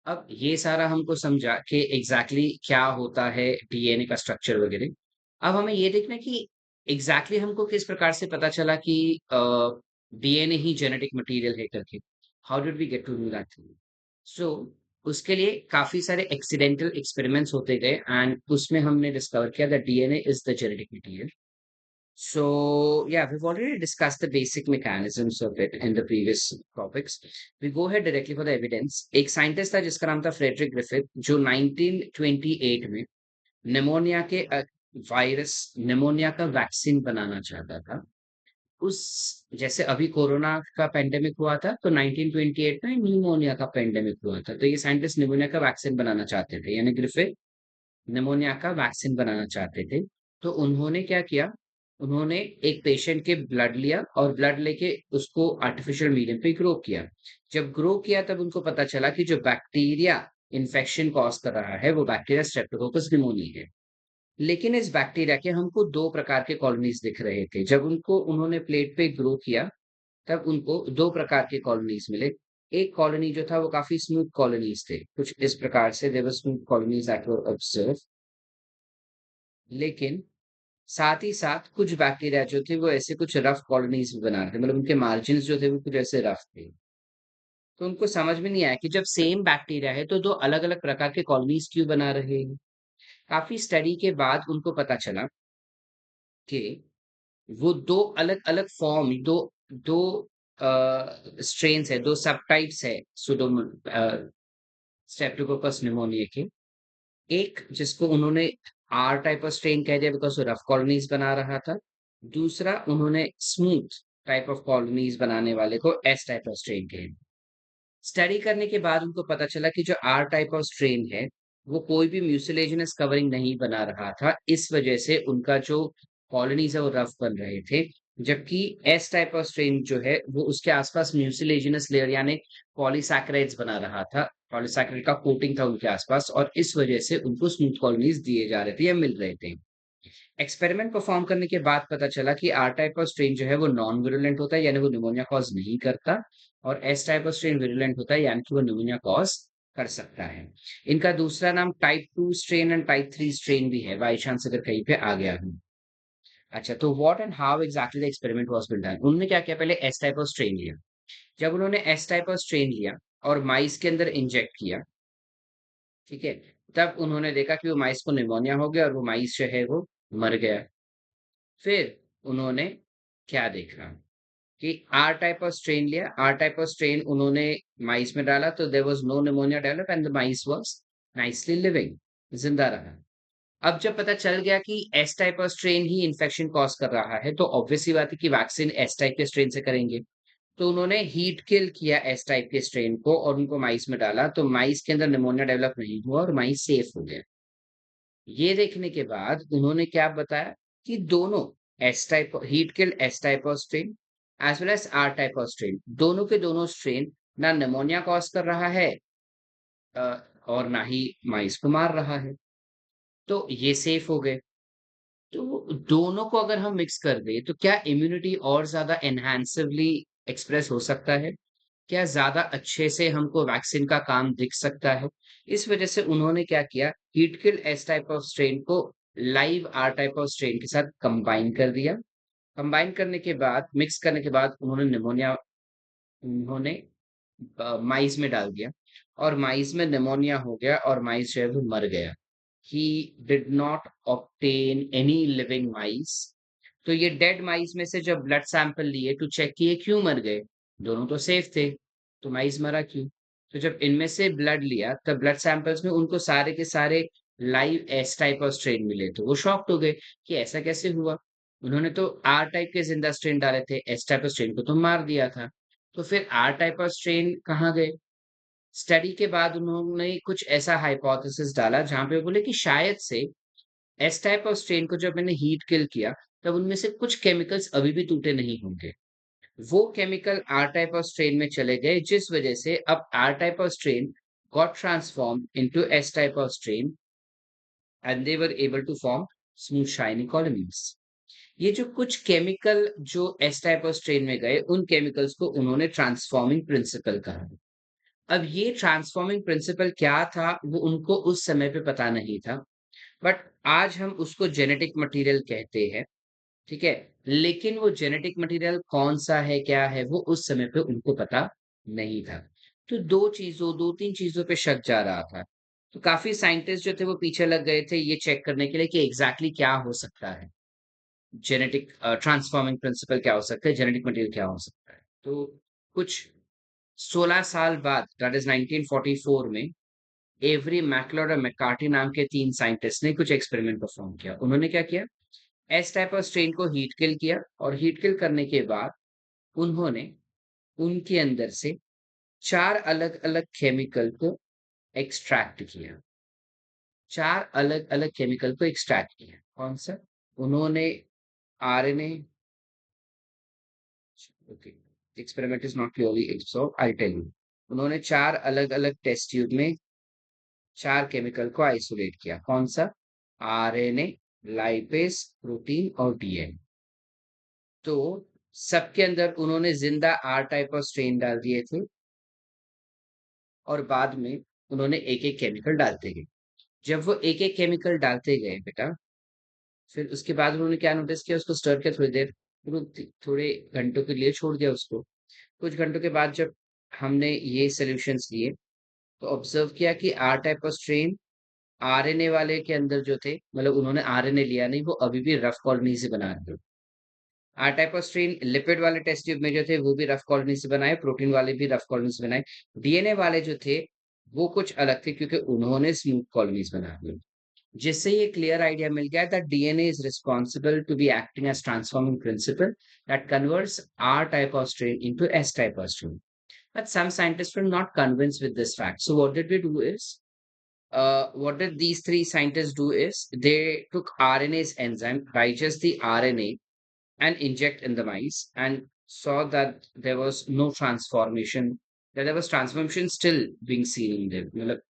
अब ये सारा हमको समझा कि एग्जैक्टली क्या होता है डीएनए का स्ट्रक्चर वगैरह। अब हमें ये देखना है कि एग्जैक्टली हमको किस प्रकार से पता चला कि डीएनए ही जेनेटिक मटेरियल है करके। How did we get to know that thing? So उसके लिए काफी सारे एक्सीडेंटल एक्सपेरिमेंट्स होते गए एंड उसमें हमने डिस्कवर किया that DNA is the genetic material. So, yeah, we've already discussed the basic mechanisms of it in the previous topics. We go ahead directly for the evidence. एक scientist था जिसका नाम था फ्रेडरिक ग्रिफिथ जो 1928 में pneumonia के virus pneumonia का vaccine बनाना चाहता था. उस जैसे अभी कोरोना का पेंडेमिक हुआ था तो 1928 में न्यूमोनिया का पेंडेमिक हुआ था. तो ये साइंटिस्ट निमोनिया का वैक्सीन बनाना चाहते थे, यानी ग्रिफिथ निमोनिया का वैक्सीन बनाना चाहते थे. तो उन्होंने क्या किया, उन्होंने एक पेशेंट के ब्लड लिया और ब्लड लेके उसको आर्टिफिशियल मीडियम पे ग्रो किया. जब ग्रो किया तब उनको पता चला कि जो बैक्टीरिया इन्फेक्शन कॉज कर रहा है वो बैक्टीरिया स्ट्रेप्टोकोकस निमोनिया है. लेकिन इस बैक्टीरिया के हमको दो प्रकार के कॉलोनीज दिख रहे थे. जब उनको उन्होंने प्लेट पे ग्रो किया तब उनको दो प्रकार के कॉलोनीज मिले. एक कॉलोनी जो था वो काफी स्मूथ कॉलोनीज थे, कुछ इस प्रकार से they were smooth colonies that were observe. लेकिन साथ ही साथ कुछ बैक्टीरिया जो थे वो ऐसे कुछ रफ कॉलोनीज भी बना रहे थे, मतलब उनके मार्जिन जो थे वो कुछ ऐसे रफ थे. तो उनको समझ में नहीं आया कि जब सेम बैक्टीरिया है तो दो अलग अलग प्रकार के कॉलोनीज क्यों बना रहे हैं. काफी स्टडी के बाद उनको पता चला कि वो दो अलग अलग फॉर्म, दो दो स्ट्रेन्स है, दो सब टाइप्स है स्ट्रेप्टोकोकस निमोनिया के. एक जिसको उन्होंने आर टाइप ऑफ स्ट्रेन कह दिया बिकॉज वो रफ कॉलोनीज बना रहा था. दूसरा उन्होंने स्मूथ टाइप ऑफ कॉलोनीज बनाने वाले को एस टाइप ऑफ स्ट्रेन कह दिया. स्टडी करने के बाद उनको पता चला कि जो आर टाइप ऑफ स्ट्रेन है वो कोई भी म्यूसिलेजिनस कवरिंग नहीं बना रहा था, इस वजह से उनका जो कॉलोनीज है वो रफ बन रहे थे. जबकि एस टाइप ऑफ स्ट्रेन जो है वो उसके आसपास म्यूसिलेजिनस लेयर यानी पॉलीसैकेराइड्स बना रहा था, पॉलीसैकेराइड का कोटिंग था उनके आसपास, और इस वजह से उनको स्मूथ कॉलोनीज दिए जा रहे थे या मिल रहे थे. एक्सपेरिमेंट परफॉर्म करने के बाद पता चला कि आर टाइप ऑफ स्ट्रेन जो है वो नॉन विरुलेंट होता है, यानी वो निमोनिया कॉज नहीं करता. और S type of strain virulent होता है, यानी कि वो निमोनिया कॉज कर सकता है. इनका दूसरा नाम type 2 strain and type 3 strain भी है, बाई चांस अगर कहीं पे आ गया हो. अच्छा, तो what and how exactly the experiment was been done. उन्होंने क्या किया, पहले एस टाइप ऑफ स्ट्रेन लिया. जब उन्होंने एस टाइप ऑफ स्ट्रेन लिया और माइस के अंदर इंजेक्ट किया, ठीक है, तब उन्होंने देखा कि वो माइस को निमोनिया हो गया और वो माइस जो है वो मर गया. फिर उन्होंने क्या देखा कि आर टाइप ऑफ स्ट्रेन लिया. आर टाइप ऑफ स्ट्रेन उन्होंने माइस में डाला तो there was no pneumonia develop and the mice was nicely living, जिंदा रहा. अब जब पता चल गया कि एस टाइप ऑफ स्ट्रेन ही इन्फेक्शन कॉज कर रहा है तो ऑब्वियस सी बात है कि वैक्सीन एस टाइप के स्ट्रेन से करेंगे. तो उन्होंने हीट किल किया एस टाइप के स्ट्रेन को और उनको माइस में डाला तो माइस के अंदर निमोनिया डेवलप नहीं हुआ और माइस सेफ हो गया. ये देखने के बाद उन्होंने क्या बताया कि दोनों S type heat killed S type of strain as well as R type of strain, दोनों के दोनों स्ट्रेन ना निमोनिया कॉज कर रहा है अ, और ना ही माइस को मार रहा है. तो ये सेफ हो गए. तो दोनों को अगर हम मिक्स कर दें तो क्या इम्यूनिटी और ज्यादा एनहांसिवली एक्सप्रेस हो सकता है, क्या ज़्यादा अच्छे से हमको वैक्सीन का काम दिख सकता है? इस वजह से उन्होंने क्या किया, heat killed S type of strain को live R type of strain के साथ कंबाइन कर दिया. कंबाइन करने के बाद, मिक्स करने के बाद उन्होंने माइस में डाल दिया और माइस में निमोनिया हो गया और माइस जो है वो मर गया. He did not obtain any living mice. तो ये डेड माइस में से जब ब्लड सैंपल लिए टू चेक किए क्यों मर गए, दोनों तो सेफ थे, तो माइस मरा क्यों. तो जब इनमें से ब्लड लिया तब ब्लड सैंपल्स में उनको सारे के सारे live S type of strain मिले, तो वो शॉक्ड हो गए कि ऐसा कैसे हुआ. उन्होंने तो आर टाइप के जिंदा स्ट्रेन डाले थे, एस टाइप ऑफ स्ट्रेन को तो मार दिया था. तो फिर आर टाइप ऑफ स्ट्रेन कहाँ गए. स्टडी के बाद उन्होंने कुछ ऐसा हाइपोथेसिस डाला जहां पे बोले कि शायद से एस टाइप ऑफ स्ट्रेन को जब मैंने हीट किल किया तब उनमें से कुछ केमिकल्स अभी भी टूटे नहीं होंगे. वो chemical R type of strain में चले गए जिस वजह से अब R type of strain got transform into S type of strain and they were able to form smooth shiny colonies. ये जो कुछ केमिकल जो एस टाइप ऑफ स्ट्रेन में गए उन केमिकल्स को उन्होंने ट्रांसफॉर्मिंग प्रिंसिपल कहा. अब ये ट्रांसफॉर्मिंग प्रिंसिपल क्या था, वो उनको उस समय पे पता नहीं था, बट आज हम उसको जेनेटिक मटेरियल कहते हैं, ठीक है? लेकिन वो जेनेटिक मटेरियल कौन-सा है, क्या है, वो उस समय पे उनको पता नहीं था। तो 2-3 चीज़ों पे शक जा रहा था। तो काफ़ी साइंटिस्ट जो थे वो पीछे लग गए थे ये चेक करने के लिए कि एग्ज़ैक्टली क्या हो सकता है। जेनेटिक ट्रांसफॉर्मिंग प्रिंसिपल क्या हो सकता है, जेनेटिक मटेरियल क्या हो सकता है। तो कुछ 16 साल बाद दैट इज़ 1944 में एवरी मैकलॉड और मैककार्टी नाम के 3 साइंटिस्ट ने कुछ एक्सपेरिमेंट परफॉर्म किया। उन्होंने क्या किया? एस टाइप ऑफ स्ट्रेन को हीट किल किया और हीट किल करने के बाद उन्होंने उनके अंदर से 4 अलग-अलग केमिकल को एक्सट्रैक्ट किया। 4 अलग-अलग केमिकल को एक्सट्रैक्ट किया। कौन-सा? उन्होंने RNA okay, experiment is not clearly so I tell you. उन्होंने 4 अलग-अलग टेस्ट ट्यूब में 4 केमिकल को आइसोलेट किया। कौन-सा? आरएनए, लाइपेज, प्रोटीन और डीएनए। तो सबके अंदर उन्होंने ज़िंदा आर टाइप ऑफ स्ट्रेन डाल दिए थे और बाद में उन्होंने एक-एक केमिकल डालते गए। जब वो एक-एक केमिकल डालते गए बेटा, फिर उसके बाद उन्होंने क्या नोटिस किया उसको स्टर किया थोड़ी देर, फिर वो थोड़े घंटों के लिए छोड़ दिया उसको। कुछ घंटों के बाद जब हमने ये सॉल्यूशंस लिए, तो ऑब्जर्व किया कि R type of strain RNA वाले के अंदर जो थे, मतलब उन्होंने आरएनए लिया नहीं, वो अभी भी रफ कॉलोनी से बना रहे थे। R type of strain lipid वाले टेस्ट ट्यूब में जो थे वो भी रफ कॉलोनी से बनाए, प्रोटीन वाले भी रफ कॉलोनी से बनाए। डीएनए वाले जो थे, वो कुछ अलग थे क्योंकि उन्होंने स्मूथ कॉलोनीज़ बना दी। जिससे ये क्लियर आइडिया मिल गया that DNA is responsible to be acting as transforming principle that converts R type of strain into S type of strain. But some scientists were not convinced with this fact. So what did we do is, what did these three scientists do is they took RNA's enzyme, digest the RNA and inject in the mice and saw that there was no transformation, that there was transformation still being seen in them. मतलब,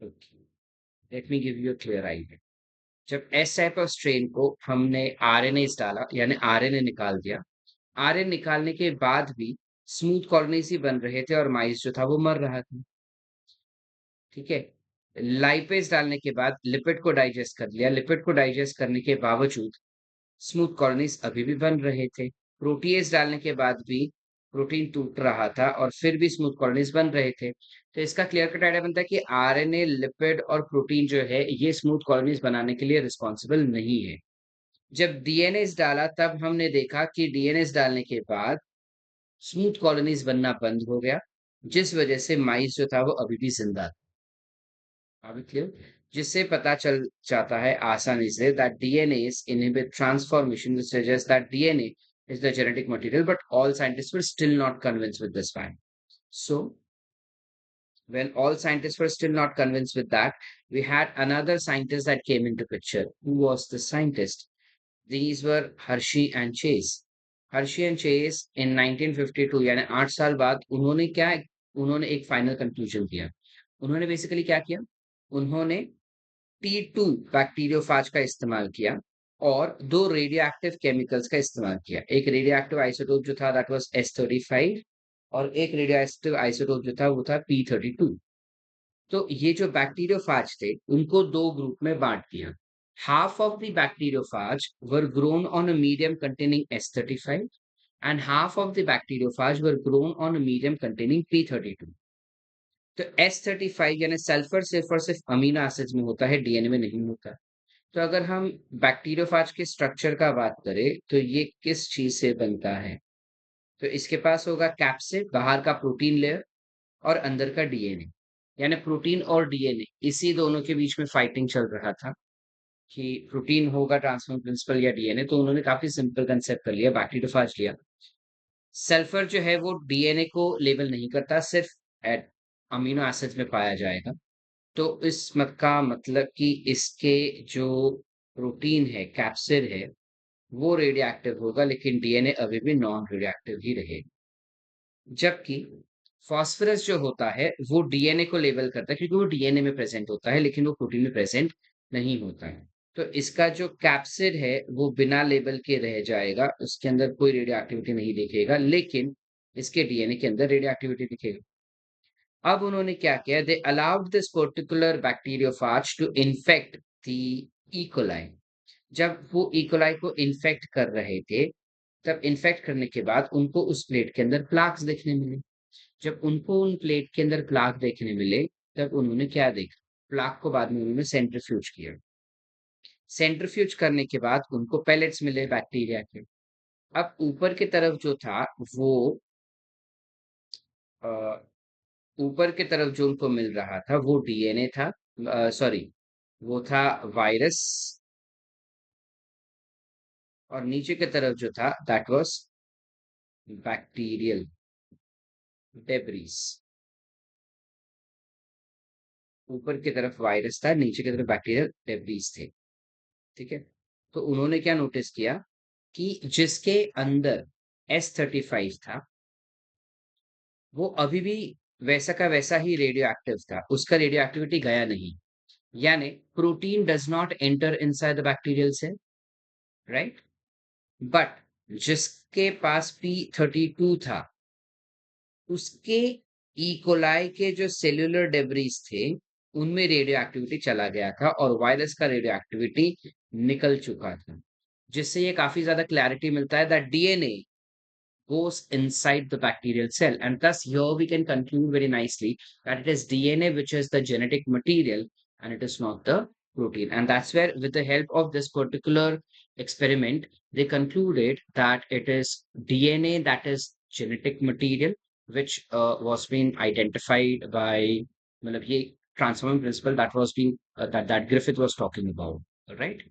okay, let me give you a clear idea. जब S type of strain को हमने आरएनएज़ डाला यानी RNA निकाल दिया, RNA निकालने के बाद भी स्मूथ कॉलोनीज़ ही बन रहे थे और माइस जो था वो मर रहा था, ठीक है? लाइपेज़ डालने के बाद लिपिड को डाइजेस्ट कर लिया, लिपिड को डाइजेस्ट करने के बावजूद स्मूथ कॉलोनीज़ अभी भी बन रहे थे। प्रोटीएज़ डालने के बाद भी प्रोटीन टूट रहा था और फिर भी स्मूथ कॉलोनीज़ बन रहे थे। तो इसका क्लियर कट आइडिया बनता है कि आरएनए, लिपिड और प्रोटीन जो है ये स्मूथ कॉलोनीज़ बनाने के लिए रिस्पॉन्सिबल नहीं है। जब डीएनएज़ डाला तब हमने देखा कि डीएनएज़ डालने के बाद स्मूथ कॉलोनीज़ बनना बंद हो गया, जिस वजह से माइस जो था वो अभी भी ज़िंदा था। अभी क्लियर? जिससे पता चल जाता है आसानी से that DNAs inhibit transformation which suggests that DNA is the genetic material, but all scientists were still not convinced with this fact. So, when all scientists were still not convinced with that, we had another scientist that came into picture. Who was the scientist? These were Hershey and Chase. Hershey and Chase in 1952 यानी 8 साल बाद उन्होंने एक final conclusion दिया। उन्होंने basically क्या किया? उन्होंने T2 बैक्टीरियोफाज का इस्तेमाल किया और 2 रेडियो एक्टिव केमिकल्स का इस्तेमाल किया। एक रेडियो एक्टिव आइसोटोप जो था दैट वाज़ S35 और एक रेडियो एक्टिव आइसोटोप जो था वो था P32। तो ये जो बैक्टीरियोफाज थे, उनको 2 ग्रुप में बाँट दिया। Half of the bacteriophage were grown on a medium containing S35 and half of the bacteriophage were grown on a medium containing P32। तो S35 यानी सल्फर सिर्फ अमीनो एसिड्स में होता है, डीएनए में नहीं होता। तो अगर हम बैक्टीरियोफाज के स्ट्रक्चर का बात करें, तो ये किस चीज़ से बनता है? तो इसके पास होगा कैप्सिड, बाहर का प्रोटीन लेयर और अंदर का डीएनए। यानी प्रोटीन और डीएनए इसी दोनों के बीच में फाइटिंग चल रहा था कि प्रोटीन होगा ट्रांसफर प्रिंसिपल या डीएनए, तो उन्होंने काफ़ी सिंपल कंसेप्ट कर लिया, बैक्टीरियोफाज लिया। सल्फर जो है वो डीएनए को लेबल नहीं करता, सिर्फ एट अमीनो एसिड्स में पाया जाएगा। तो इस मत का मतलब कि इसके जो प्रोटीन है, कैप्सिड है, वो रेडियो एक्टिव होगा लेकिन डीएनए अभी भी नॉन रेडियो एक्टिव ही रहेगा। जबकि फास्फोरस जो होता है, वो डीएनए को लेबल करता है क्योंकि वो डीएनए में प्रेज़ेंट होता है, लेकिन वो प्रोटीन में प्रेज़ेंट नहीं होता है। तो इसका जो कैप्सिड है, वो बिना लेबल के रह जाएगा, उसके अंदर कोई रेडियो एक्टिविटी नहीं दिखेगा, लेकिन इसके डीएनए के अंदर रेडियो एक्टिविटी दिखेगा। अब उन्होंने क्या किया, they allowed this particular bacteriophage to infect the E coli. जब वो इकोलाई को इन्फेक्ट कर रहे थे, तब इन्फेक्ट करने के बाद उनको उस प्लेट के अंदर प्लाक्स देखने मिले। जब उनको उन प्लेट के अंदर प्लाक देखने मिले, तब उन्होंने क्या देखा, प्लाक को बाद में उन्होंने सेंट्रीफ्यूज किया। सेंट्रीफ्यूज करने के बाद उनको पेलेट्स मिले बैक्टीरिया के। अब ऊपर की तरफ जो था वो अ, ऊपर की तरफ जो उनको मिल रहा था वो डीएनए था, सॉरी, वो था वायरस। और नीचे की तरफ जो था दैट वाज बैक्टीरियल डेब्रीज। ऊपर की तरफ वायरस था, नीचे की तरफ बैक्टीरियल डेब्रीज थे। ठीक है। तो उन्होंने क्या नोटिस किया कि जिसके अंदर S35 था, वो अभी भी वैसा का वैसा ही रेडियो एक्टिव था, उसका रेडियो एक्टिविटी गया नहीं। यानी protein does not enter inside the bacterial cell, right. But जिसके पास P32 था, उसके इकोलाई के जो सेल्यूलर डेब्रीज थे, उनमें रेडियो एक्टिविटी चला गया था और वायरस का रेडियो एक्टिविटी निकल चुका था। जिससे ये काफी ज्यादा क्लैरिटी मिलता है that DNA goes inside the bacterial cell, and thus here we can conclude very nicely that it is DNA which is the genetic material and it is not the protein. And that's where, with the help of this particular experiment, they concluded that it is DNA that is genetic material which was being identified by, मतलब ये transforming principle that was being that Griffith was talking about, right?